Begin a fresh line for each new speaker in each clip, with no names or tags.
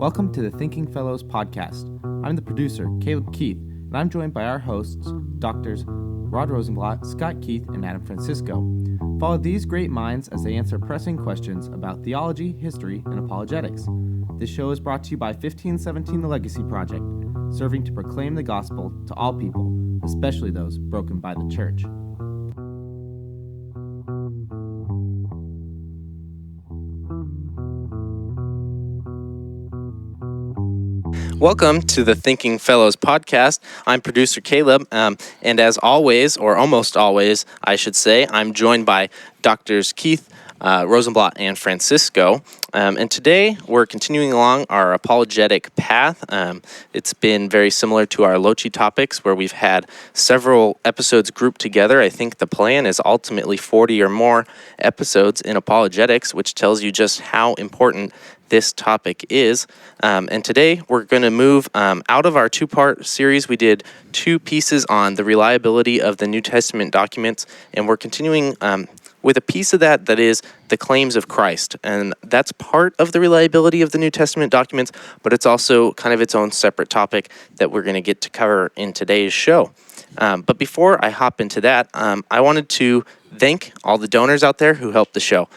Welcome to the Thinking Fellows podcast. I'm the producer, Caleb Keith, and I'm joined by our hosts, Doctors Rod Rosenblatt, Scott Keith, and Adam Francisco. Follow these great minds as they answer pressing questions about theology, history, and apologetics. This show is brought to you by 1517 The Legacy Project, serving to proclaim the gospel to all people, especially those broken by the church.
Welcome to the Thinking Fellows podcast. I'm producer Caleb, and as always, or almost always, I should say, I'm joined by Doctors Keith, Rosenblatt, and Francisco. And today, we're continuing along our apologetic path. It's been very similar to our Lochi topics, where we've had several episodes grouped together. I think the plan is ultimately 40 or more episodes in apologetics, which tells you just how important this topic is. And today we're going to move out of our two-part series. We did two pieces on the reliability of the New Testament documents, and we're continuing with a piece of that is the claims of Christ. And that's part of the reliability of the New Testament documents, but it's also kind of its own separate topic that we're going to get to cover in today's show. But before I hop into that, I wanted to thank all the donors out there who helped the show.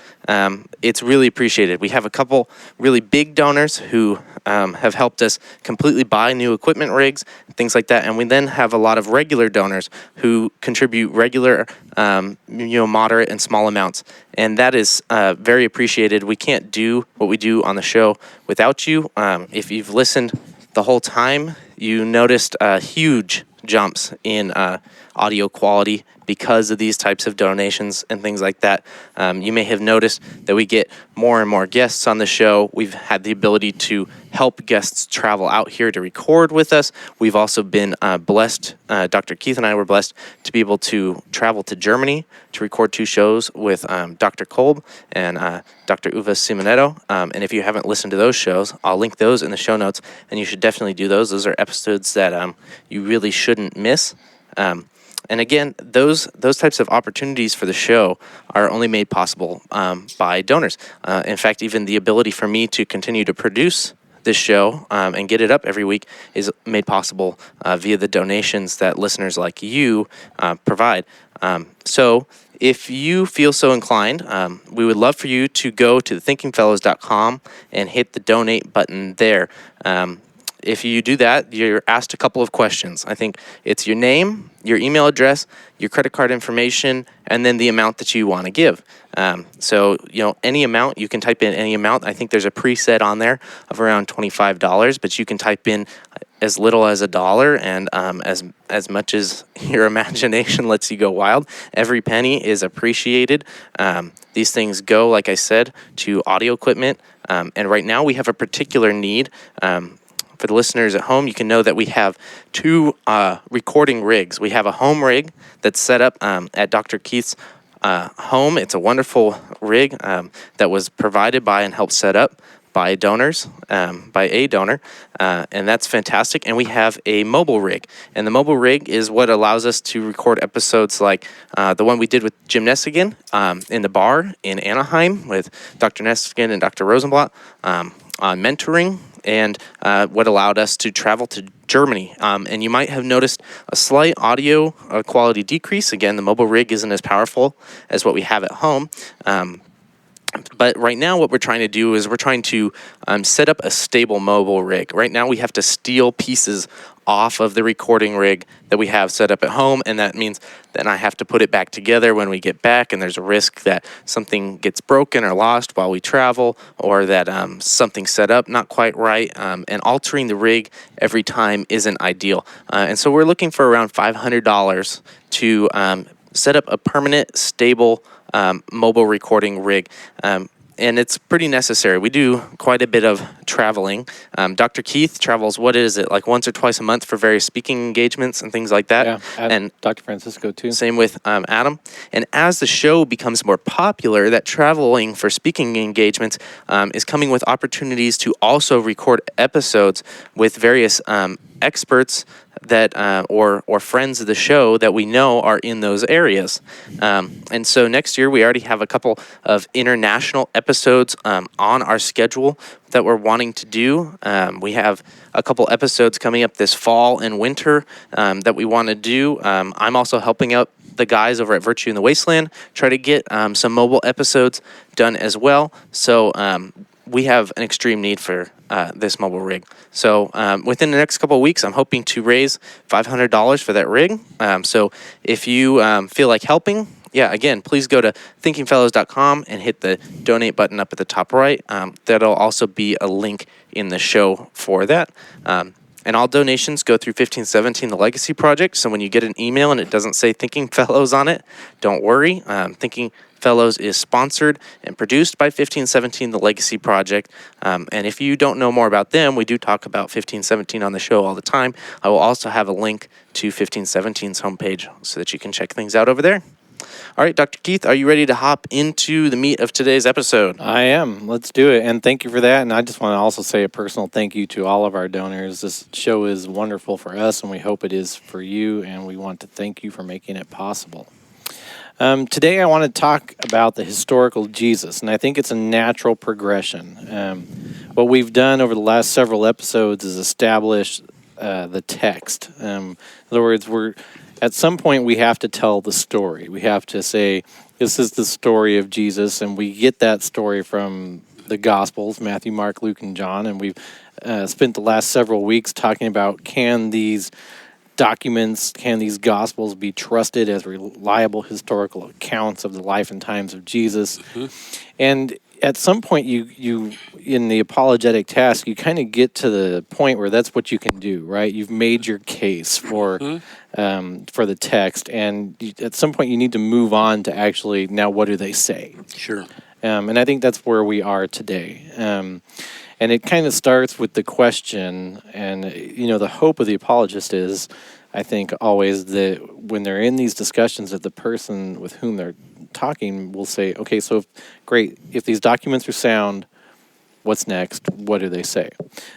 It's really appreciated. We have a couple really big donors who have helped us completely buy new equipment rigs, things like that. And we then have a lot of regular donors who contribute regular, moderate and small amounts. And that is very appreciated. We can't do what we do on the show without you. If you've listened the whole time, you noticed huge jumps in audio quality because of these types of donations and things like that. You may have noticed that we get more and more guests on the show. We've had the ability to help guests travel out here to record with us. We've also been blessed, Dr. Keith and I were blessed to be able to travel to Germany to record two shows with Dr. Kolb and Dr. Uwe Simonetto. And if you haven't listened to those shows, I'll link those in the show notes, and you should definitely do those. Those are episodes that you really shouldn't miss. And again, those types of opportunities for the show are only made possible by donors. In fact, even the ability for me to continue to produce this show and get it up every week is made possible via the donations that listeners like you provide. So if you feel so inclined, we would love for you to go to thethinkingfellows.com and hit the donate button there. If you do that, you're asked a couple of questions. I think it's your name, your email address, your credit card information, and then the amount that you want to give. So, any amount, you can type in any amount. I think there's a preset on there of around $25, but you can type in as little as $1 and as much as your imagination lets you go wild. Every penny is appreciated. These things go, like I said, to audio equipment. And right now we have a particular need. For the listeners at home, you can know that we have two recording rigs. We have a home rig that's set up at Dr. Keith's home. It's a wonderful rig that was provided by and helped set up by donors, by a donor, and that's fantastic. And we have a mobile rig, and the mobile rig is what allows us to record episodes like the one we did with Jim Nestigan in the bar in Anaheim with Dr. Nestigan and Dr. Rosenblatt on mentoring, and what allowed us to travel to Germany. And you might have noticed a slight audio quality decrease. Again, the mobile rig isn't as powerful as what we have at home. But right now what we're trying to do is we're trying to set up a stable mobile rig. Right now we have to steal pieces off of the recording rig that we have set up at home, and that means then I have to put it back together when we get back, and there's a risk that something gets broken or lost while we travel, or that something's set up not quite right, and altering the rig every time isn't ideal. And so we're looking for around $500 to set up a permanent, stable mobile recording rig. And it's pretty necessary. We do quite a bit of traveling. Dr. Keith travels, what is it, like once or twice a month for various speaking engagements and things like that?
Yeah,
and
Dr. Francisco too.
Same with Adam. And as the show becomes more popular, that traveling for speaking engagements is coming with opportunities to also record episodes with various experts that or friends of the show that we know are in those areas. And so next year we already have a couple of international episodes on our schedule that we're wanting wanting to do. We have a couple episodes coming up this fall and winter that we want to do. I'm also helping out the guys over at Virtue in the Wasteland try to get some mobile episodes done as well. So we have an extreme need for this mobile rig. So within the next couple of weeks, I'm hoping to raise $500 for that rig. So if you feel like helping, again, please go to thinkingfellows.com and hit the donate button up at the top right. That'll also be a link in the show for that. And all donations go through 1517, the Legacy Project. So when you get an email and it doesn't say Thinking Fellows on it, don't worry. Thinking Fellows is sponsored and produced by 1517, the Legacy Project. And if you don't know more about them, we do talk about 1517 on the show all the time. I will also have a link to 1517's homepage so that you can check things out over there. All right, Dr. Keith, are you ready to hop into the meat of today's episode?
I am. Let's do it. And thank you for that. And I just want to also say a personal thank you to all of our donors. This show is wonderful for us, and we hope it is for you. And we want to thank you for making it possible. Today, I want to talk about the historical Jesus, and I think it's a natural progression. What we've done over the last several episodes is establish the text. In other words, at some point, we have to tell the story. We have to say, this is the story of Jesus, and we get that story from the Gospels, Matthew, Mark, Luke, and John, and we've spent the last several weeks talking about, can these documents, can these Gospels be trusted as reliable historical accounts of the life and times of Jesus? Mm-hmm. And at some point, you in the apologetic task, you kind of get to the point where that's what you can do, right? You've made your case for the text, and at some point, you need to move on to actually, now what do they say?
Sure.
And I think that's where we are today. And it kind of starts with the question, and the hope of the apologist is, I think, always that when they're in these discussions, that the person with whom they're talking will say, okay, so great, if these documents are sound, what's next? What do they say?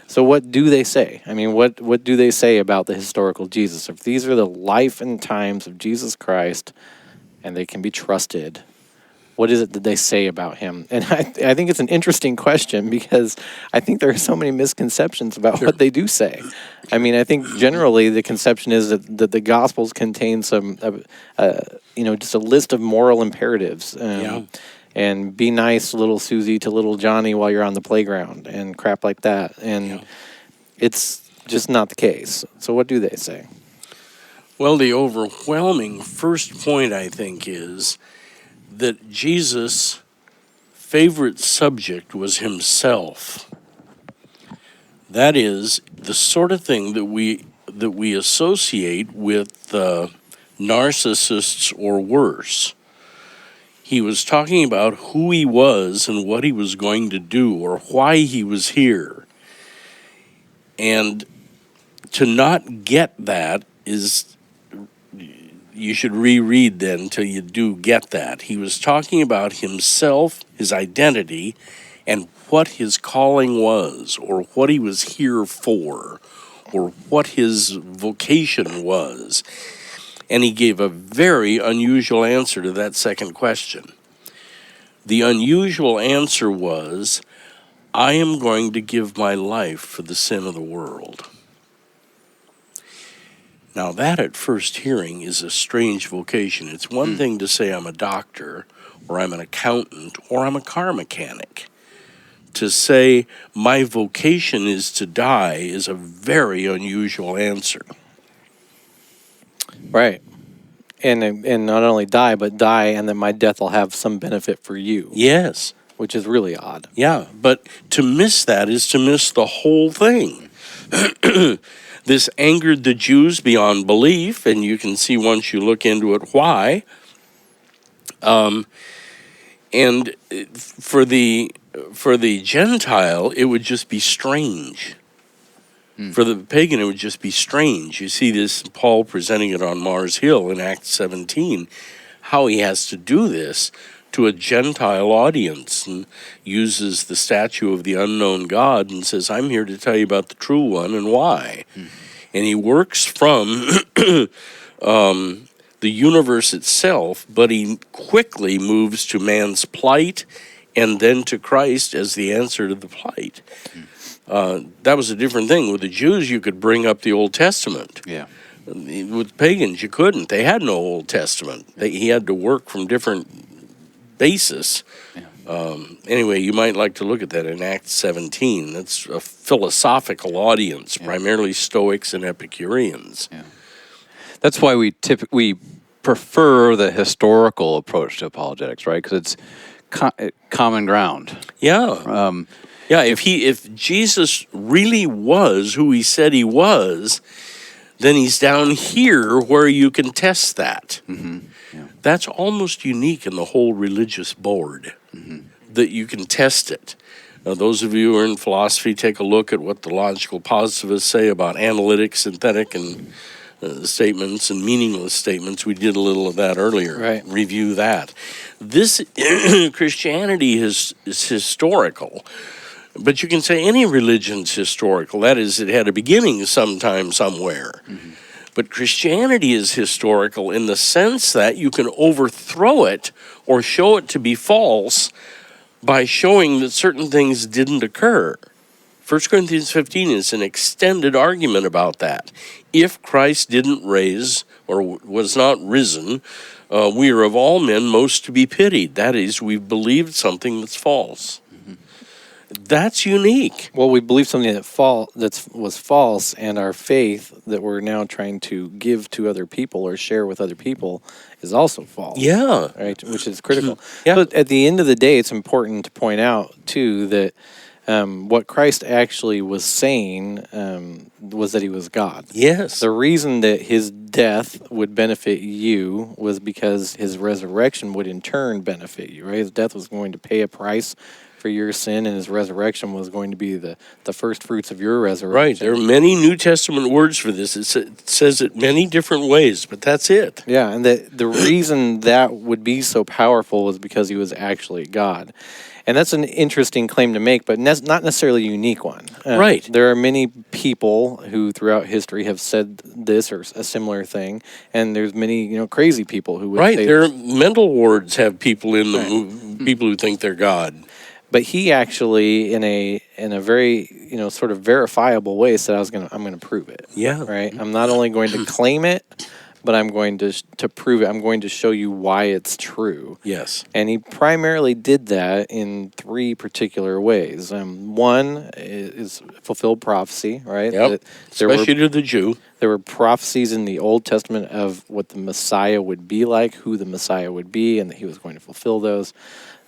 So what do they say? I mean, what do they say about the historical Jesus? If these are the life and times of Jesus Christ, and they can be trusted, what is it that they say about him? And I think it's an interesting question, because I think there are so many misconceptions about what they do say. I mean, I think generally the conception is that the Gospels contain some, just a list of moral imperatives. And be nice, little Susie, to little Johnny while you're on the playground and crap like that. And it's just not the case. So what do they say?
Well, the overwhelming first point, I think, is that Jesus' favorite subject was himself. That is the sort of thing that we associate with narcissists or worse. He was talking about who he was and what he was going to do, or why he was here. And to not get that is, you should reread then until you do get that. He was talking about himself, his identity, and what his calling was, or what he was here for, or what his vocation was. And he gave a very unusual answer to that second question. The unusual answer was, I am going to give my life for the sin of the world. Now, that at first hearing is a strange vocation. It's one thing to say I'm a doctor, or I'm an accountant, or I'm a car mechanic. To say my vocation is to die is a very unusual answer.
Right. And not only die, but die, and that my death will have some benefit for you.
Yes.
Which is really odd.
Yeah, but to miss that is to miss the whole thing. This angered the Jews beyond belief, and you can see once you look into it why. And for the Gentile, it would just be strange. For the pagan, it would just be strange. You see this, Paul presenting it on Mars Hill in Acts 17, how he has to do this to a Gentile audience, and uses the statue of the unknown God and says, I'm here to tell you about the true one and why. And he works from the universe itself, but he quickly moves to man's plight and then to Christ as the answer to the plight. That was a different thing. With the Jews, you could bring up the Old Testament.
Yeah.
With pagans, you couldn't. They had no Old Testament. He had to work from different basis. Anyway, you might like to look at that in Acts 17. That's a philosophical audience, primarily Stoics and Epicureans.
Yeah. That's why we prefer the historical approach to apologetics, right? Because it's common ground.
Yeah. If Jesus really was who he said he was, then he's down here where you can test that.
Mm-hmm. Yeah.
That's almost unique in the whole religious board, that you can test it. Now, those of you who are in philosophy, take a look at what the logical positivists say about analytic, synthetic, and statements and meaningless statements. We did a little of that earlier.
Right.
Review that. This Christianity is historical. But you can say any religion's historical. That is, it had a beginning sometime, somewhere. Mm-hmm. But Christianity is historical in the sense that you can overthrow it or show it to be false by showing that certain things didn't occur. 1 Corinthians 15 is an extended argument about that. If Christ didn't raise or was not risen, we are of all men most to be pitied. That is, we've believed something that's false. That's unique.
Well, we believe something that was false, and our faith that we're now trying to give to other people or share with other people is also false.
Yeah.
Right, which is critical.
Yeah.
But at the end of the day, it's important to point out, too, that what Christ actually was saying was that he was God.
Yes.
The reason that his death would benefit you was because his resurrection would in turn benefit you, right? His death was going to pay a price for your sin, and his resurrection was going to be the first fruits of your resurrection.
Right. There are many New Testament words for this. It says it many different ways, but that's it.
Yeah, and the reason that would be so powerful was because he was actually God. And that's an interesting claim to make, but not necessarily a unique one.
Right.
There are many people who throughout history have said this or a similar thing, and there's many crazy people who would say
Their mental wards have people in them, people who think they're God.
But he actually, in a very sort of verifiable way, said, I'm going to prove it.
Yeah.
Right. I'm not only going to claim it, but I'm going to prove it. I'm going to show you why it's true.
Yes.
And he primarily did that in three particular ways. One is fulfilled prophecy, right?
Yep. Especially to the Jew.
There were prophecies in the Old Testament of what the Messiah would be like, who the Messiah would be, and that he was going to fulfill those.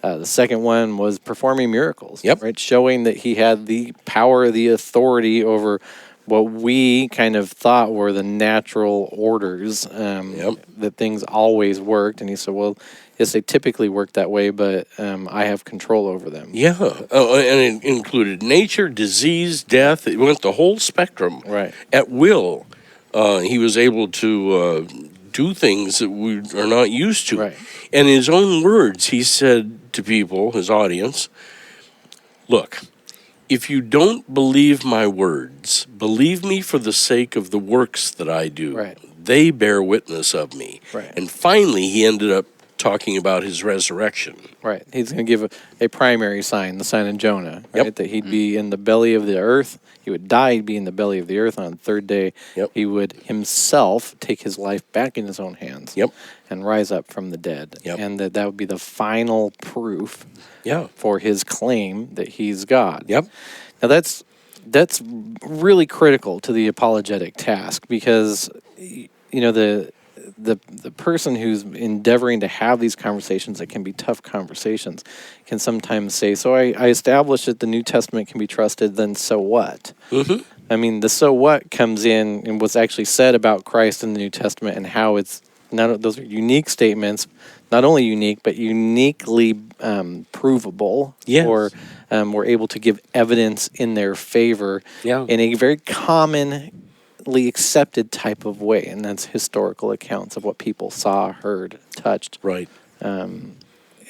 The second one was performing miracles, right? Showing that he had the power, the authority over what we kind of thought were the natural orders, that things always worked. And he said, well, yes, they typically work that way, but I have control over them.
Yeah, and it included nature, disease, death. It went the whole spectrum.
Right.
At will, he was able to do things that we are not used to.
Right.
And in his own words, he said to people, his audience, look, if you don't believe my words, believe me for the sake of the works that I do.
Right.
They bear witness of me.
Right.
And finally, he ended up talking about his resurrection.
Right. He's going to give a primary sign, the sign of Jonah, right? That he'd be in the belly of the earth. He would die, he'd be in the belly of the earth. On the third day, he would himself take his life back in his own hands and rise up from the dead. And that would be the final proof for his claim that he's God. Now, that's really critical to the apologetic task because, the person who's endeavoring to have these conversations that can be tough conversations can sometimes say, so I established that the New Testament can be trusted, then so what? Mm-hmm. I mean, the so what comes in and what's actually said about Christ in the New Testament and how it's those are unique statements, not only unique, but uniquely provable.
Yes.
Or we're able to give evidence in their favor in a very commonly accepted type of way, and that's historical accounts of what people saw, heard, touched.
Right.
And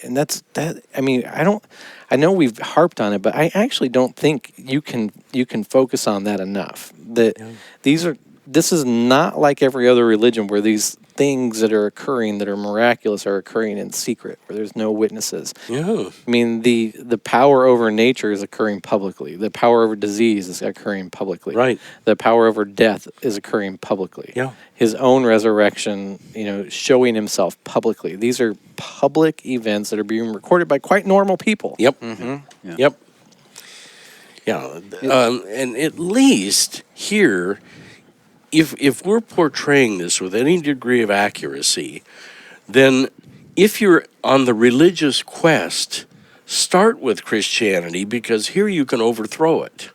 that's that. I mean, I know we've harped on it, but I actually don't think you can focus on that enough. That this is not like every other religion where these things that are occurring that are miraculous are occurring in secret, where there's no witnesses.
Yeah.
I mean, the power over nature is occurring publicly. The power over disease is occurring publicly.
Right.
The power over death is occurring publicly.
Yeah.
His own resurrection, showing himself publicly. These are public events that are being recorded by quite normal people.
Yep.
Yeah.
Yep. Yeah. And at least here, if we're portraying this with any degree of accuracy, then if you're on the religious quest, start with Christianity, because here you can overthrow it.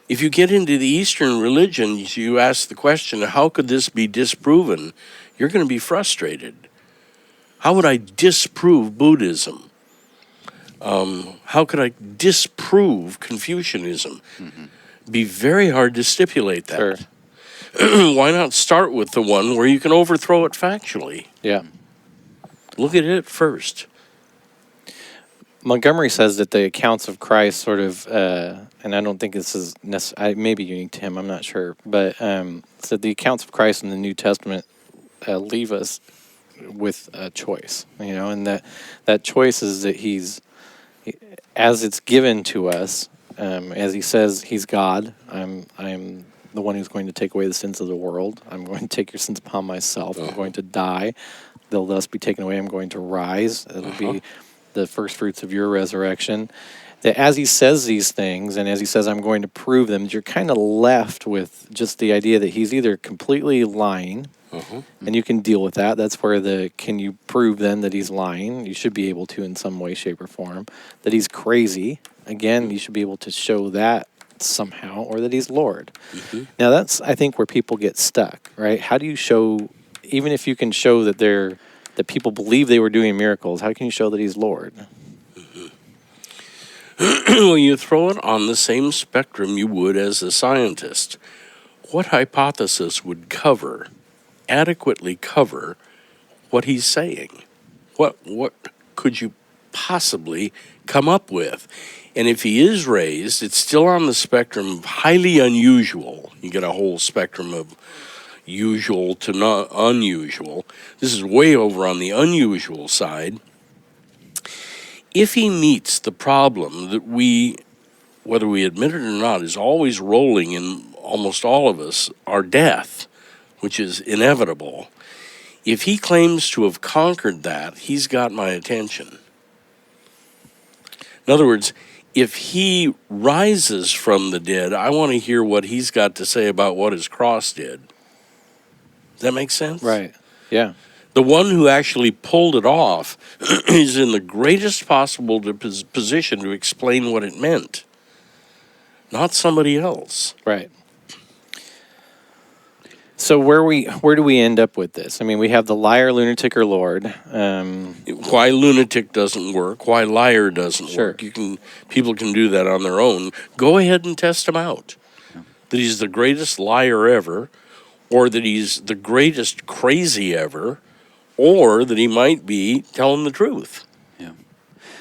If you get into the Eastern religions, you ask the question, how could this be disproven? You're going to be frustrated. How would I disprove Buddhism? How could I disprove Confucianism? Be very hard to stipulate that.
Sure.
Why not start with the one where you can overthrow it factually?
Yeah.
Look at it first.
Montgomery says that the accounts of Christ sort of, and I don't think this is maybe unique to him, I'm not sure, but said the accounts of Christ in the New Testament leave us with a choice, and that choice is that as it's given to us, as he says, he's God. I'm the one who's going to take away the sins of the world. I'm going to take your sins upon myself. I'm going to die. They'll thus be taken away. I'm going to rise. It'll be the first fruits of your resurrection. That as he says these things, and as he says, I'm going to prove them, you're kind of left with just the idea that he's either completely lying, and you can deal with that. That's where can you prove then that he's lying? You should be able to in some way, shape, or form. That he's crazy. Again, you should be able to show that somehow, or that he's Lord. Now that's, I think, where people get stuck, right? How do you show, even if you can show that people believe they were doing miracles, how can you show that he's Lord?
Well, you throw it on the same spectrum you would as a scientist. What hypothesis would adequately cover what he's saying? What could you possibly come up with? And if he is raised, it's still on the spectrum of highly unusual. You get a whole spectrum of usual to not unusual. This is way over on the unusual side. If he meets the problem that whether we admit it or not, is always rolling in almost all of us, our death, which is inevitable. If he claims to have conquered that, he's got my attention. In other words, if he rises from the dead, I want to hear what he's got to say about what his cross did. Does that make sense?
Right. Yeah.
The one who actually pulled it off is in the greatest possible position to explain what it meant, not somebody else.
Right. So where do we end up with this? I mean, we have the liar, lunatic, or Lord.
Why lunatic doesn't work? Why liar doesn't work? People can do that on their own. Go ahead and test him out. That he's the greatest liar ever, or that he's the greatest crazy ever, or that he might be telling the truth.
Yeah.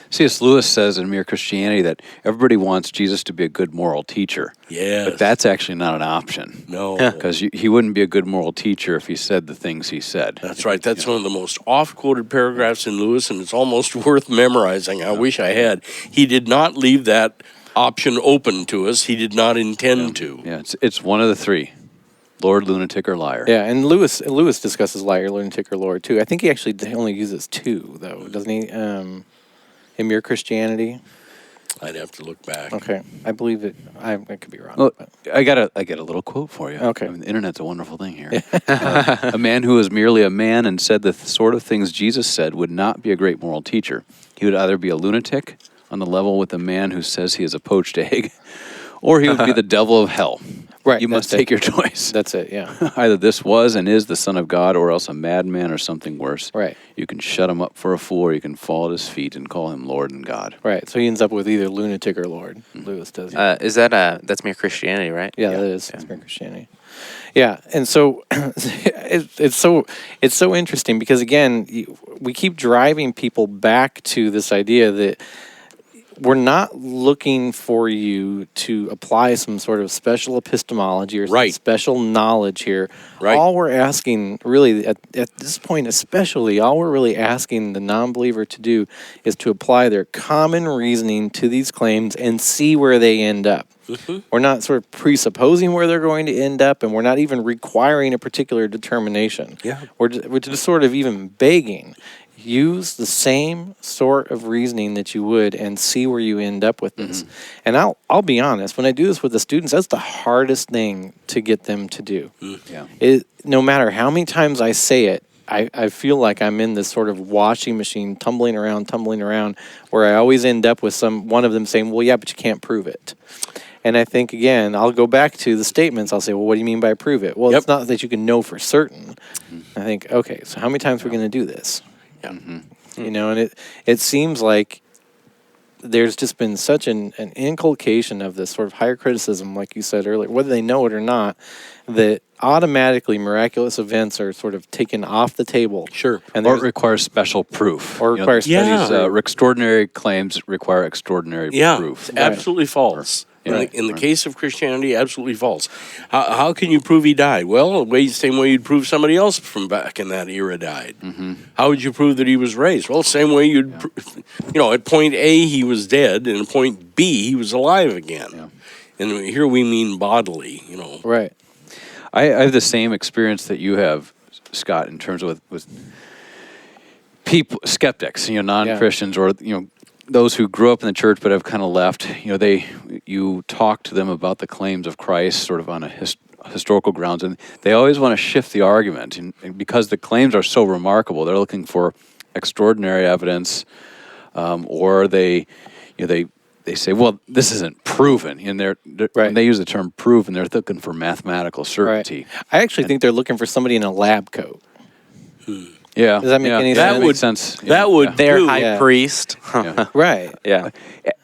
C.S. Lewis says in Mere Christianity that everybody wants Jesus to be a good moral teacher.
Yes.
But that's actually not an option.
No.
Because he wouldn't be a good moral teacher if he said the things he said.
That's right. That's one of the most oft-quoted paragraphs in Lewis, and it's almost worth memorizing. I wish I had. He did not leave that option open to us. He did not intend to.
Yeah, it's one of the three. Lord, lunatic, or liar.
Yeah, and Lewis discusses liar, lunatic, or Lord too. I think he actually only uses two, though, doesn't he? In Mere Christianity.
I'd have to look back.
Okay, I believe it. I could be wrong.
Well,
but.
I got a little quote for you.
Okay.
I mean, the internet's a wonderful thing here. A man who was merely a man and said the sort of things Jesus said would not be a great moral teacher. He would either be a lunatic on the level with a man who says he is a poached egg, or he would be the devil of hell.
Right.
You must take your choice.
That's it, yeah.
Either this was and is the Son of God, or else a madman or something worse.
Right.
You can shut him up for a fool, or you can fall at his feet and call him Lord and God.
Right, so he ends up with either lunatic or Lord. Lewis does.
Is that's Mere Christianity, right?
Yeah, that is. It's Mere Christianity. Yeah, and so it's so interesting because, again, we keep driving people back to this idea that we're not looking for you to apply some sort of special epistemology or some
Right.
special knowledge here.
Right.
All we're asking, really, at this point especially, all we're really asking the non-believer to do is to apply their common reasoning to these claims and see where they end up. We're not sort of presupposing where they're going to end up, and we're not even requiring a particular determination.
Yeah.
We're just sort of even begging. Use the same sort of reasoning that you would and see where you end up with this. And I'll be honest, when I do this with the students, that's the hardest thing to get them to do.
Yeah.
No matter how many times I say it, I feel like I'm in this sort of washing machine tumbling around, where I always end up with one of them saying, well, yeah, but you can't prove it. And I think, again, I'll go back to the statements. I'll say, well, what do you mean by prove it? Well,
Yep.
it's not that you can know for certain. I think, okay, so how many times are we going to do this?
Yeah.
You know, and it seems like there's just been such an inculcation of this sort of higher criticism, like you said earlier, whether they know it or not, that automatically miraculous events are sort of taken off the table.
Sure.
And
Or it
there's,
requires special proof.
or requires
Yeah.
special
These extraordinary claims require extraordinary
Yeah,
proof.
absolutely false.
Right.
In the case of Christianity, absolutely false. How can you prove he died? Well, the same way you'd prove somebody else from back in that era died. How would you prove that he was raised? Well, same way you'd, at point A he was dead, and at point B he was alive again.
Yeah.
And here we mean bodily.
Right.
I have the same experience that you have, Scott, in terms of with people, skeptics, non-Christians, or those who grew up in the church but have kind of left. You talk to them about the claims of Christ, sort of on a historical grounds, and they always want to shift the argument, and because the claims are so remarkable, they're looking for extraordinary evidence, or they say, well, this isn't proven, and when they use the term proven, they're looking for mathematical certainty.
Right. I actually think they're looking for somebody in a lab coat.
Yeah.
Does that make any
That
sense?
would-
makes sense.
That would
Their
do.
high
Yeah.
priest.
Right.
Yeah.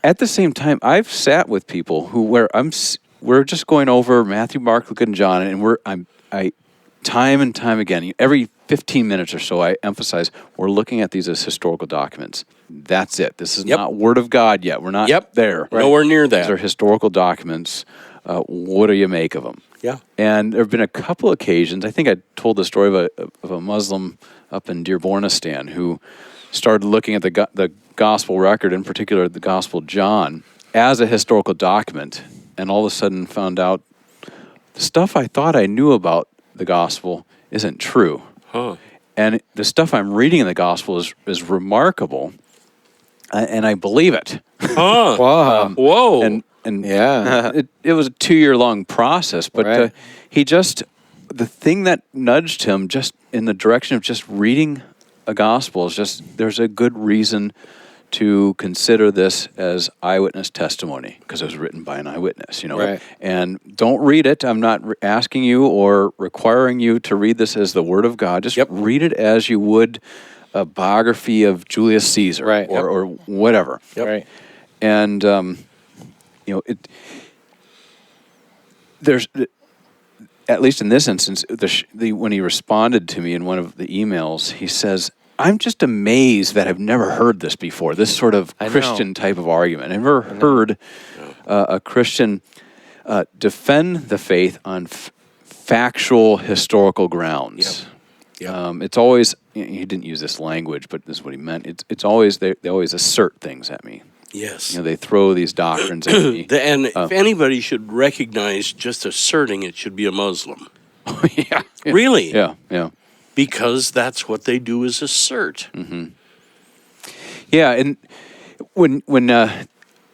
At the same time, I've sat with people we're just going over Matthew, Mark, Luke, and John, and I time and time again, every 15 minutes or so, I emphasize we're looking at these as historical documents. That's it. This is
Yep.
not Word of God yet. We're not
Yep.
there.
Nowhere near
These are
that.
historical documents. What do you make of them?
Yeah.
And there have been a couple occasions. I think I told the story of a Muslim up in Dearbornistan who started looking at the gospel record, in particular the Gospel of John, as a historical document, and all of a sudden found out the stuff I thought I knew about the gospel isn't true.
Huh.
And the stuff I'm reading in the gospel is remarkable, and I believe it.
Huh.
Wow.
Whoa.
And
Yeah.
it was a 2-year-long process, but
Right.
the thing that nudged him just in the direction of just reading a gospel is just there's a good reason to consider this as eyewitness testimony because it was written by an eyewitness,
Right.
And don't read it. I'm not asking you or requiring you to read this as the Word of God. Just
Yep.
read it as you would a biography of Julius Caesar,
Right.
or whatever.
Yep.
Right.
And there's, at least in this instance, when he responded to me in one of the emails, he says, "I'm just amazed that I've never heard this before. This sort of
I know.
Christian type of argument. I've never heard a Christian defend the faith on factual historical grounds."
Yep.
It's always, he didn't use this language, but this is what he meant. It's always they always assert things at me.
Yes.
They throw these doctrines at me.
And if anybody should recognize just asserting it, should be a Muslim.
yeah.
Really?
Yeah.
Because that's what they do is assert.
Yeah, and when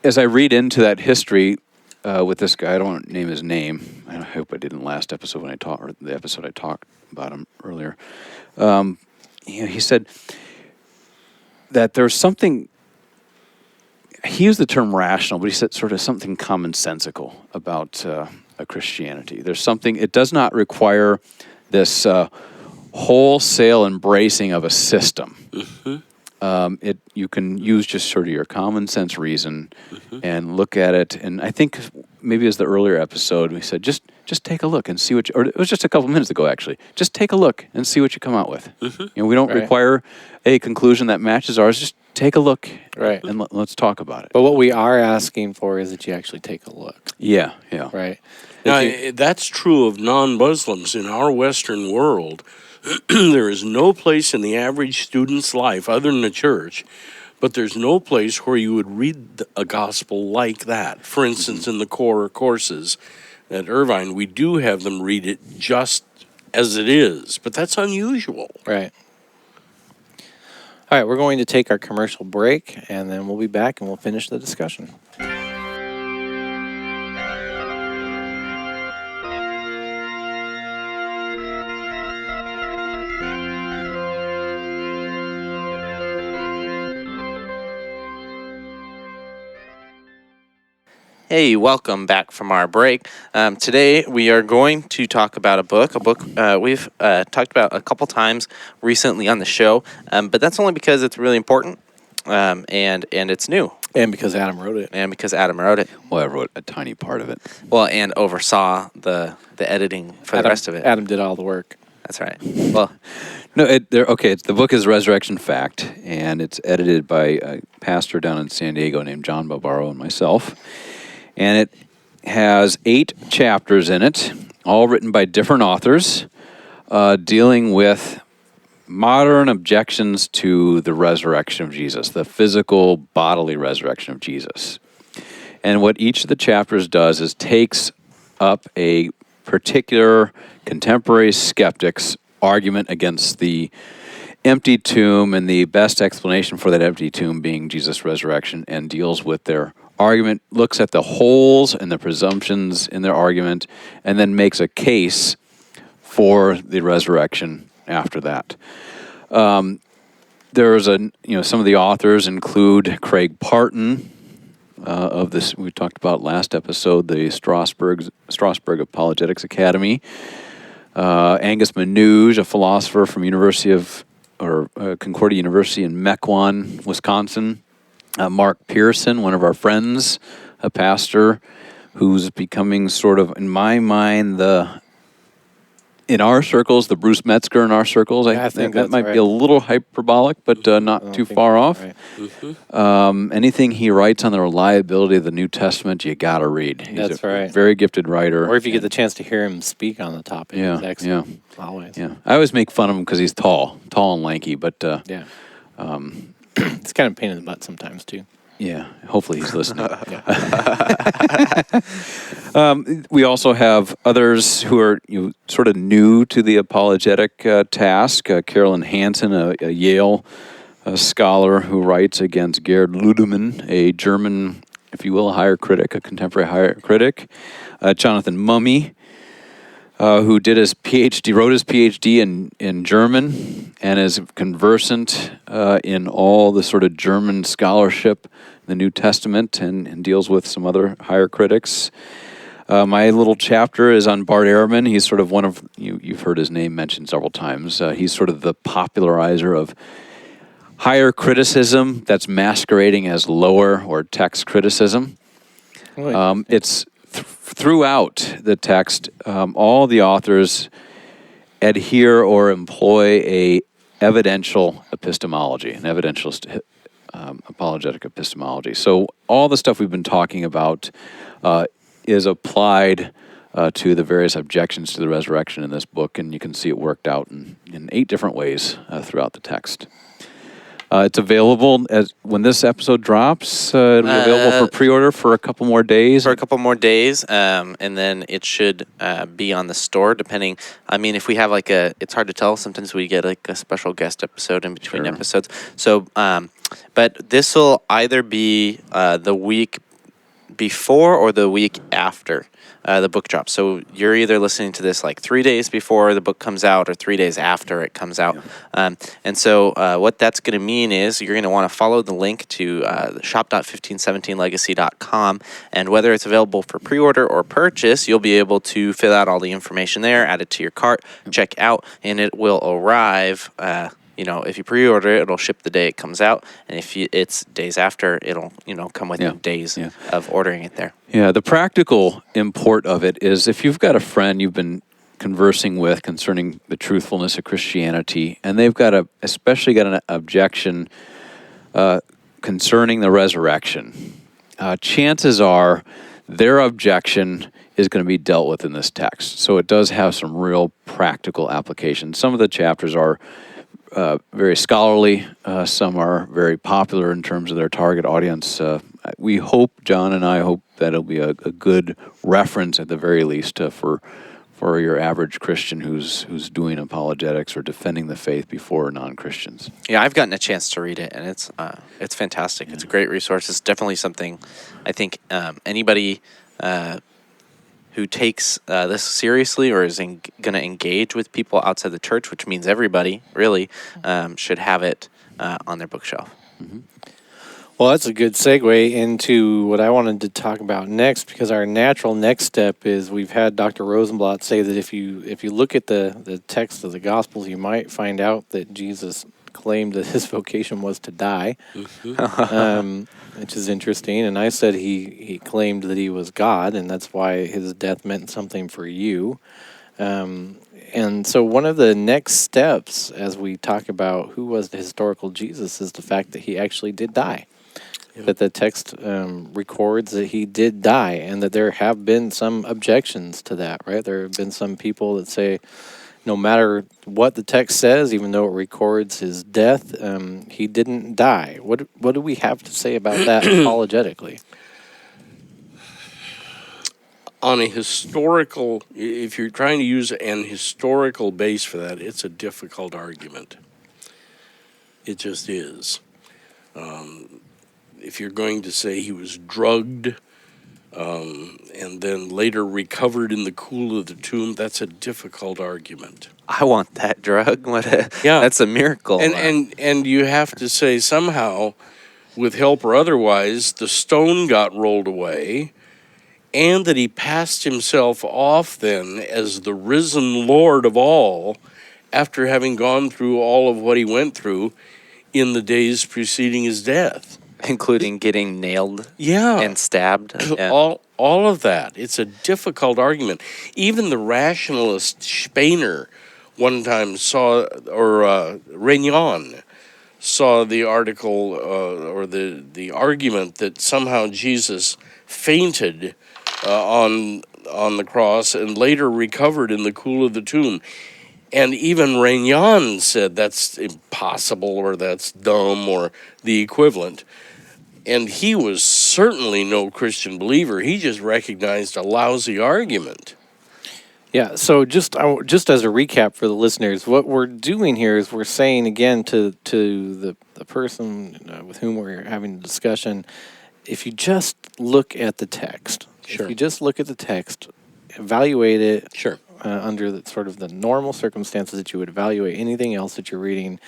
as I read into that history with this guy, I don't want to name his name. I hope I did in the last episode or the episode I talked about him earlier. He said that there's something. He used the term rational, but he said sort of something commonsensical about a Christianity. There's something. It does not require this wholesale embracing of a system. You can use just sort of your common sense reason and look at it. And I think maybe as the earlier episode, we said, just take a look and see or it was just a couple minutes ago, actually. Just take a look and see what you come out with. We don't
Right.
require a conclusion that matches ours. take a look,
Right.
and let's talk about it.
But what we are asking for is that you actually take a look,
Yeah.
right?
Now,
That you-
that's true of non-Muslims. In our Western world, there is no place in the average student's life other than the church, but there's no place where you would read a gospel like that. For instance, in the core courses at Irvine, we do have them read it just as it is, but that's unusual.
Right. All right, we're going to take our commercial break, and then we'll be back and we'll finish the discussion.
Hey, welcome back from our break. Today we are going to talk about a book we've talked about a couple times recently on the show, but that's only because it's really important and it's new,
And because Adam wrote it.
and because Adam wrote it.
Well, I wrote a tiny part of it.
Well, and oversaw the editing for the rest of it.
Adam did all the work.
That's right. Well,
No, the book is Resurrection Fact, and it's edited by a pastor down in San Diego named John Barbaro and myself. And it has 8 chapters in it, all written by different authors, dealing with modern objections to the resurrection of Jesus, the physical bodily resurrection of Jesus. And what each of the chapters does is takes up a particular contemporary skeptic's argument against the empty tomb and the best explanation for that empty tomb being Jesus' resurrection, and deals with their argument, looks at the holes and the presumptions in their argument, and then makes a case for the resurrection after that. There's some of the authors include Craig Parton of this we talked about last episode, the Strasbourg Apologetics Academy. Angus Manouge, a philosopher from Concordia University in Mequon, Wisconsin. Mark Pearson, one of our friends, a pastor who's becoming sort of, in my mind, in our circles, the Bruce Metzger in our circles.
Yeah, I think
that
that's
might
right.
be a little hyperbolic, but not too far off.
Right.
Anything he writes on the reliability of the New Testament, you got to read. He's
That's
a
right.
very gifted writer.
Or if you get the chance to hear him speak on the topic,
Yeah,
it's excellent. Always.
Yeah, I always make fun of him because he's tall and lanky, but
Yeah. It's kind of a pain in the butt sometimes, too.
yeah, hopefully he's listening. We also have others who are sort of new to the apologetic task. Carolyn Hansen, a Yale scholar who writes against Gerd Ludemann, a German, if you will, a contemporary higher critic. Jonathan Mumme, who did his PhD, wrote his PhD in German, and is conversant in all the sort of German scholarship, the New Testament, and deals with some other higher critics. My little chapter is on Bart Ehrman. He's sort of one of, you've heard his name mentioned several times. He's sort of the popularizer of higher criticism that's masquerading as lower or text criticism.
Really?
It's throughout the text, all the authors adhere or employ a evidential epistemology, an evidential apologetic epistemology. So all the stuff we've been talking about is applied to the various objections to the resurrection in this book, and you can see it worked out in 8 different ways throughout the text. It's available when this episode drops. It'll be available for pre-order for a couple more days.
and then it should be on the store. Depending, I mean, if we have it's hard to tell. Sometimes we get a special guest episode in between
Sure.
episodes. So, but this will either be the week before or the week after the book drops. So you're either listening to this 3 days before the book comes out or 3 days after it comes out. And so what that's going to mean is you're going to want to follow the link to shop.1517legacy.com, and whether it's available for pre-order or purchase, you'll be able to fill out all the information there, add it to your cart, check out, and it will arrive. If you pre-order it, it'll ship the day it comes out, and if it's days after, it'll come within days of ordering it there.
Yeah, the practical import of it is if you've got a friend you've been conversing with concerning the truthfulness of Christianity, and they've especially got an objection concerning the resurrection, chances are their objection is going to be dealt with in this text. So it does have some real practical application. Some of the chapters are very scholarly. Some are very popular in terms of their target audience. We hope, John and I hope, that it'll be a good reference at the very least for your average Christian who's doing apologetics or defending the faith before non-Christians.
Yeah, I've gotten a chance to read it, and it's fantastic. It's a great resource. It's definitely something I think anybody who takes this seriously or is going to engage with people outside the church, which means everybody really, should have it on their bookshelf.
Mm-hmm. Well, that's a good segue into what I wanted to talk about next, because our natural next step is we've had Dr. Rosenblatt say that if you look at the text of the Gospels, you might find out that Jesus claimed that his vocation was to die, which is interesting. And I said he claimed that he was God, and that's why his death meant something for you. And so one of the next steps as we talk about who was the historical Jesus is the fact that he actually did die. Yep. That the text records that he did die, and that there have been some objections to that, right? There have been some people that say no matter what the text says, even though it records his death, he didn't die. What do we have to say about that apologetically?
On a historical, if you're trying to use an historical base for that, it's a difficult argument. It just is. If you're going to say he was drugged and then later recovered in the cool of the tomb, that's a difficult argument.
I want that drug.
Yeah.
That's a miracle.
And you have to say somehow, with help or otherwise, the stone got rolled away, and that he passed himself off then as the risen Lord of all after having gone through all of what he went through in the days preceding his death.
Including getting nailed and stabbed. Yeah.
All of that. It's a difficult argument. Even the rationalist Spener one time saw, or Reignan saw the article or the argument that somehow Jesus fainted on the cross and later recovered in the cool of the tomb. And even Reignan said that's impossible or that's dumb or the equivalent. And he was certainly no Christian believer. He just recognized a lousy argument.
Yeah, so just as a recap for the listeners, what we're doing here is we're saying again to the person with whom we're having a discussion, if you just look at the text,
Sure.
If you just look at the text, evaluate it
Sure.
Under the sort of the normal circumstances that you would evaluate anything else that you're reading.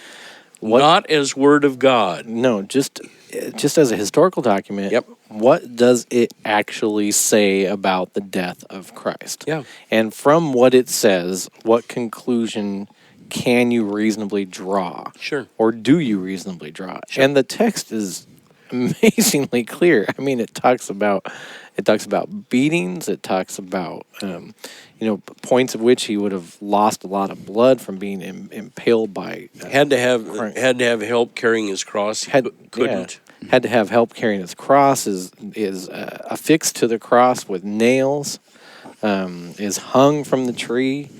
Not as Word of God.
No, just as a historical document.
Yep.
What does it actually say about the death of Christ?
Yeah.
And from what it says, what conclusion can you reasonably draw?
Sure.
Or do you reasonably draw? Sure. And the text is amazingly clear. I mean, it talks about beatings. It talks about points at which he would have lost a lot of blood from being impaled by.
Had to have help carrying his cross. Couldn't.
Yeah, had to have help carrying his cross. Is affixed to the cross with nails. Is hung from the tree.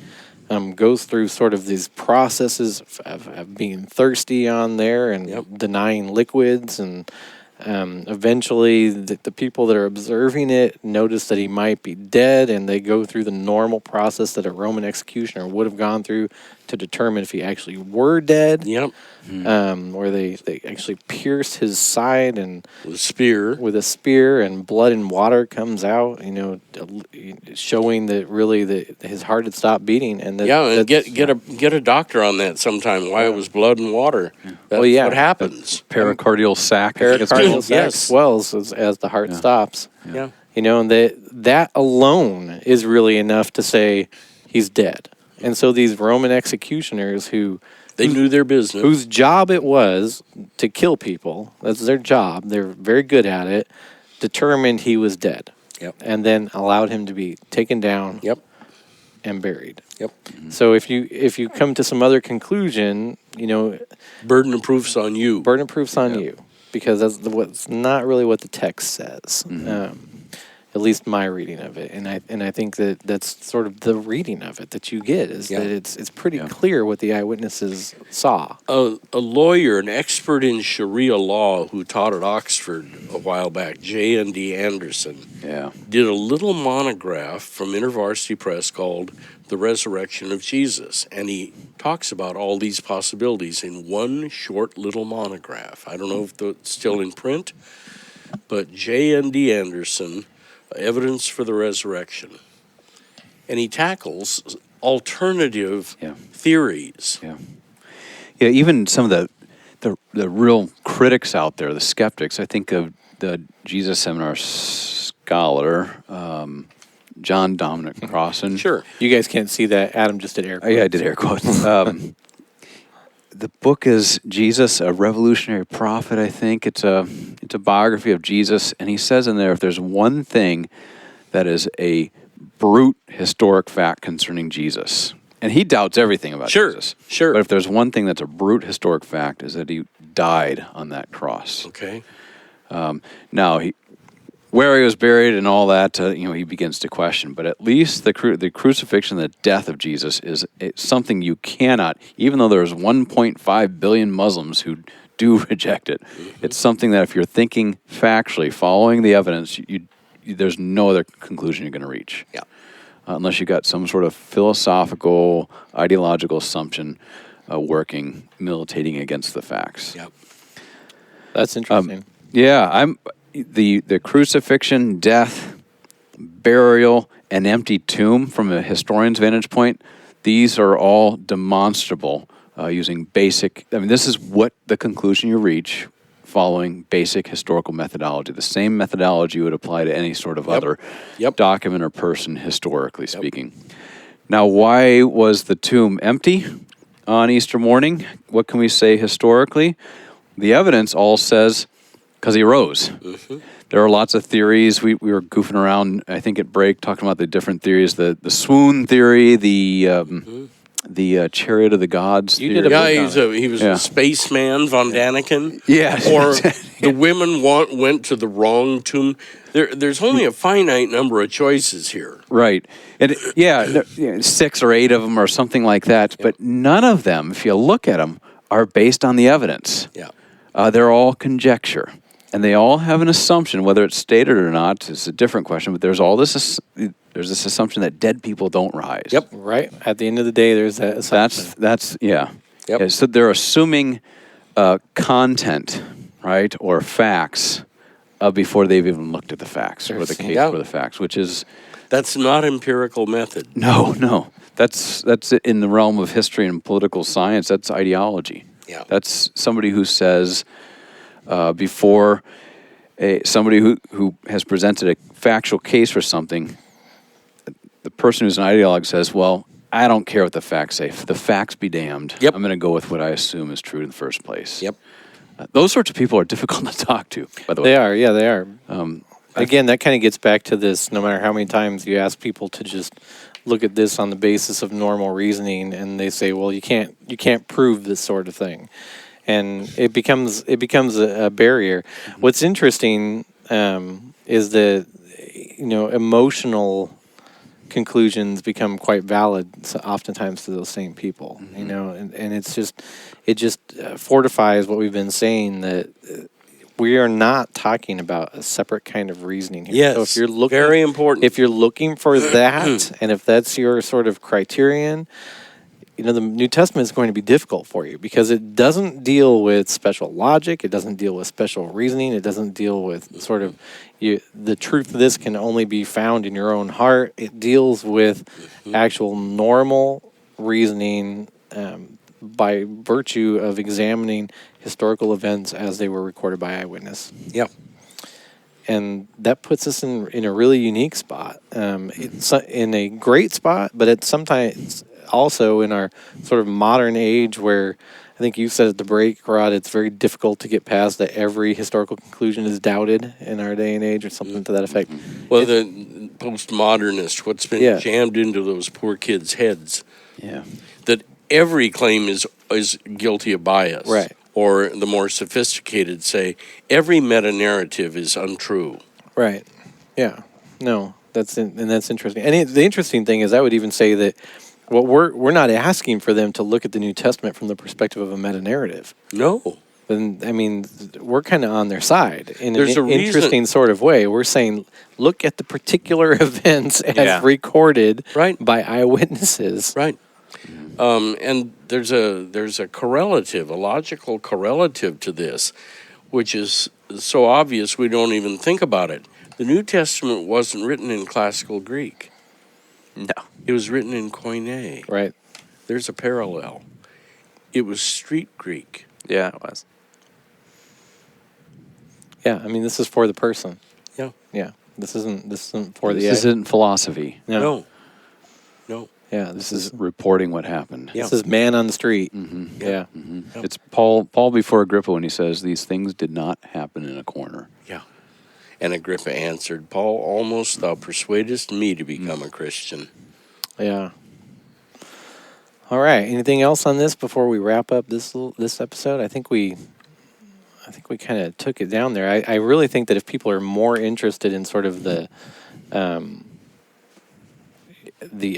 Goes through sort of these processes of being thirsty on there and denying liquids, and eventually the people that are observing it notice that he might be dead, and they go through the normal process that a Roman executioner would have gone through to determine if he actually were dead.
Yep.
Where they actually pierce his side and
with a spear,
and blood and water comes out, showing that really that his heart had stopped beating. And that,
get a doctor on that sometime. Why it was blood and water? That's what happens.
Pericardial sac.
Pericardial sac
Yes.
swells as the heart stops.
Yeah.
And that alone is really enough to say he's dead. And so these Roman executioners
they knew their business,
whose job it was to kill people, that's their job, they're very good at it, determined he was dead.
Yep.
And then allowed him to be taken down
Yep.
and buried.
Yep.
So if you come to some other conclusion,
Burden of proof's on you.
burden of proof's on you. because that's what's not really what the text says. At least my reading of it, and I think that's sort of the reading of it that you get is that it's pretty clear what the eyewitnesses saw.
A lawyer, an expert in Sharia law who taught at Oxford a while back, J.N.D. Anderson, did a little monograph from InterVarsity Press called The Resurrection of Jesus. And he talks about all these possibilities in one short little monograph. I don't know if it's still in print, but J.N.D. Anderson, Evidence for the Resurrection. And he tackles alternative theories.
Yeah, even some of the real critics out there, the skeptics. I think of the Jesus Seminar scholar, John Dominic Crossan.
Sure.
You guys can't see that. Adam just did air quotes.
Yeah, I did air quotes. The book is Jesus, a Revolutionary Prophet, I think. It's a biography of Jesus, and he says in there, if there's one thing that is a brute historic fact concerning Jesus, and he doubts everything about Jesus.
Sure.
But if there's one thing that's a brute historic fact, is that he died on that cross.
Okay.
Now, where he was buried and all that, he begins to question. But at least the crucifixion, the death of Jesus is something you cannot, even though there's 1.5 billion Muslims who do reject it, it's something that if you're thinking factually, following the evidence, there's no other conclusion you're going to reach.
Yeah.
Unless you got some sort of philosophical, ideological assumption militating against the facts.
Yep.
That's interesting.
The crucifixion, death, burial, and empty tomb from a historian's vantage point, these are all demonstrable using basic, this is what the conclusion you reach following basic historical methodology, the same methodology you would apply to any sort of other document or person historically speaking. Now, why was the tomb empty on Easter morning? What can we say historically? The evidence all says because he rose. There are lots of theories. We were goofing around, I think, at break, talking about the different theories, the swoon theory, the chariot of the gods theory.
He was a spaceman, Von Daniken.
Yeah.
Or the women went to the wrong tomb. There's only a finite number of choices here.
Right. And 6 or 8 of them or something like that. But none of them, if you look at them, are based on the evidence.
Yeah.
They're all conjecture. And they all have an assumption, whether it's stated or not, is a different question. But there's this assumption that dead people don't rise.
Yep. Right. At the end of the day, there's that assumption.
That's
Yep.
Yeah, so they're assuming content, right, or facts before they've even looked at the facts or the case for the facts, which is
that's not empirical method.
No. That's in the realm of history and political science. That's ideology.
Yeah.
That's somebody who says before somebody who has presented a factual case for something, the person who's an ideologue says, well, I don't care what the facts say. If the facts be damned, I'm going to go with what I assume is true in the first place.
Yep.
Those sorts of people are difficult to talk to, by the way.
They are, they are. Again, that kind of gets back to this, no matter how many times you ask people to just look at this on the basis of normal reasoning, and they say, well, you can't prove this sort of thing. And it becomes a barrier. What's interesting is that, emotional conclusions become quite valid oftentimes to those same people, and it just fortifies what we've been saying, that we are not talking about a separate kind of reasoning here.
Yes,
so if you're looking,
very important.
If you're looking for that, and if that's your sort of criterion, the New Testament is going to be difficult for you because it doesn't deal with special logic. It doesn't deal with special reasoning. It doesn't deal with sort of the truth of this can only be found in your own heart. It deals with actual normal reasoning by virtue of examining historical events as they were recorded by eyewitness.
Yeah.
And that puts us in a really unique spot. It's in a great spot, but it's sometimes also in our sort of modern age where I think you said at the break, Rod, it's very difficult to get past that every historical conclusion is doubted in our day and age or something to that effect.
Well, the postmodernist, what's been jammed into those poor kids' heads, that every claim is guilty of bias.
Right.
Or the more sophisticated say, every meta-narrative is untrue.
Right. Yeah. No, that's interesting. And the interesting thing is, I would even say that we're not asking for them to look at the New Testament from the perspective of a meta narrative.
No.
And I mean, we're kind of on their side in
There's
an
a reason-
interesting sort of way. We're saying, look at the particular events as
Yeah.
recorded
Right.
by eyewitnesses.
Right. And there's a correlative, a logical correlative to this, which is so obvious we don't even think about it. The New Testament wasn't written in classical Greek.
No.
It was written in Koine.
Right.
There's a parallel. It was street Greek.
Yeah, it was.
Yeah. I mean, this is for the person.
Yeah.
Yeah. This isn't for
This isn't philosophy.
No.
No.
Yeah.
This is reporting what happened.
Yeah.
This is man on the street.
Mm-hmm.
Yeah.
Yep.
It's Paul before Agrippa when he says these things did not happen in a corner.
Yeah. And Agrippa answered, Paul, almost thou persuadest me to become a Christian.
Yeah. All right. Anything else on this before we wrap up this episode? I think we kind of took it down there. I really think that if people are more interested in sort of the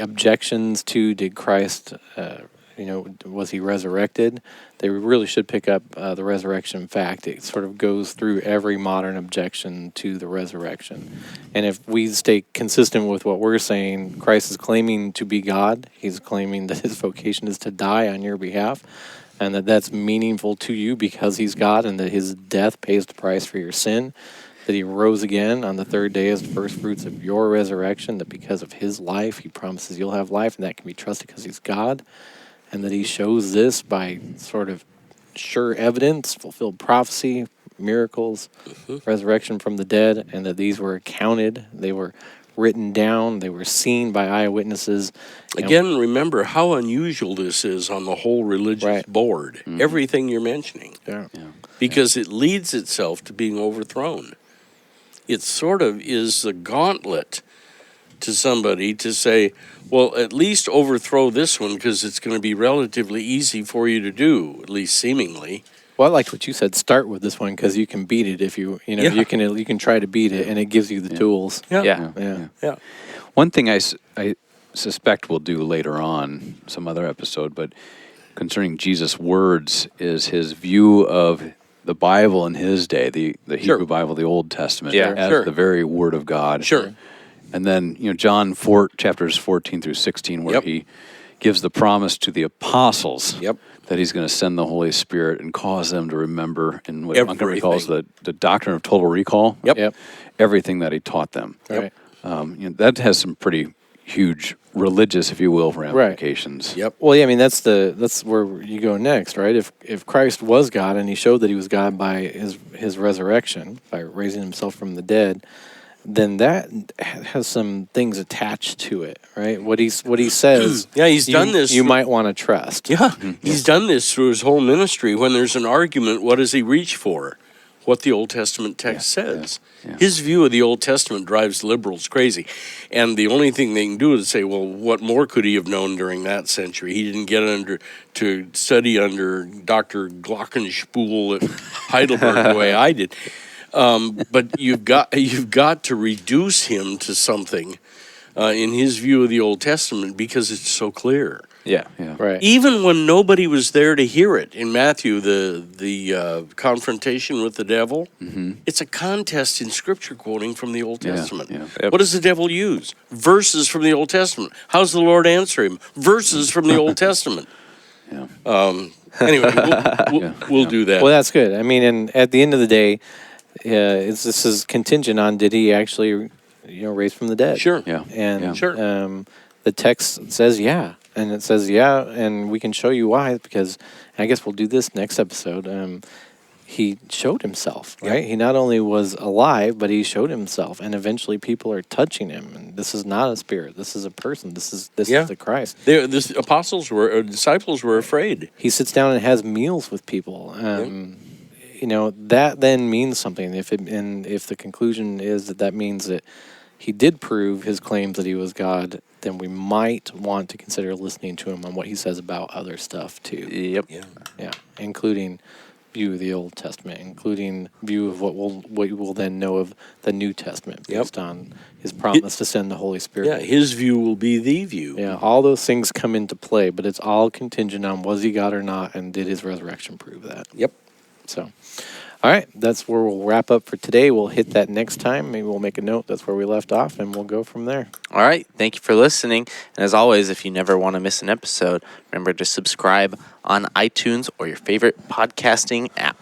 objections to did Christ, was he resurrected? They really should pick up the resurrection fact. It sort of goes through every modern objection to the resurrection. And if we stay consistent with what we're saying, Christ is claiming to be God. He's claiming that his vocation is to die on your behalf, and that that's meaningful to you because he's God, and that his death pays the price for your sin, that he rose again on the third day as the first fruits of your resurrection, that because of his life, he promises you'll have life, and that can be trusted because he's God, and that he shows this by sort of sure evidence, fulfilled prophecy, miracles, resurrection from the dead, and that these were accounted, they were written down, they were seen by eyewitnesses.
Again, remember how unusual this is on the whole religious board. Everything you're mentioning.
Yeah.
Because it leads itself to being overthrown. It sort of is the gauntlet to somebody to say, well, at least overthrow this one because it's going to be relatively easy for you to do, at least seemingly.
Well, I liked what you said. Start with this one because you can beat it if you
Yeah.
you can try to beat it, and it gives you the tools.
Yeah.
Yeah.
One thing I suspect we'll do later on, some other episode, but concerning Jesus' words is his view of the Bible in his day, the Hebrew Bible, the Old Testament,
Yeah.
as the very Word of God.
Sure.
And then, John 4, chapters 14 through 16, where he gives the promise to the apostles that he's going to send the Holy Spirit and cause them to remember in what Montgomery calls the doctrine of total recall.
Yep.
Everything that he taught them.
Right.
That has some pretty huge religious, if you will, ramifications.
Yep.
Well, yeah, I mean that's where you go next, right? If Christ was God and he showed that he was God by his resurrection, by raising himself from the dead, then that has some things attached to it, right? What he says.
Yeah, he's done this.
You might want to trust.
Yeah, he's done this through his whole ministry. When there's an argument, what does he reach for? What the Old Testament text says.
Yeah.
His view of the Old Testament drives liberals crazy. And the only thing they can do is say, well, what more could he have known during that century? He didn't get to study under Dr. Glockenspiel at Heidelberg the way I did. But you've got to reduce him to something in his view of the Old Testament because it's so clear.
Yeah.
Right.
Even when nobody was there to hear it in Matthew, the confrontation with the devil, it's a contest in Scripture quoting from the Old Testament.
yeah.
Yep.
What does the devil use? Verses from the Old Testament. How's the Lord answer him? Verses from the Old Testament.
Yeah.
Anyway, we'll do that.
Well, that's good. I mean, and at the end of the day, this is contingent on did he actually, raise from the dead?
Sure.
Yeah.
And
Yeah.
Sure.
The text says and it says and we can show you why because I guess we'll do this next episode. He showed himself, right? He not only was alive, but he showed himself, and eventually people are touching him. And this is not a spirit; this is a person. This is the Christ.
The disciples were afraid.
He sits down and has meals with people. That then means something. If the conclusion is that means that he did prove his claims that he was God, then we might want to consider listening to him on what he says about other stuff too.
Yep.
Yeah.
Yeah, including view of the Old Testament, including view of what we will then know of the New Testament based on his promise to send the Holy Spirit.
Yeah, his view will be the view.
Yeah, all those things come into play, but it's all contingent on was he God or not, and did his resurrection prove that?
Yep.
So, all right, that's where we'll wrap up for today. We'll hit that next time. Maybe we'll make a note. That's where we left off, and we'll go from there.
All right. Thank you for listening. And as always, if you never want to miss an episode, remember to subscribe on iTunes or your favorite podcasting app.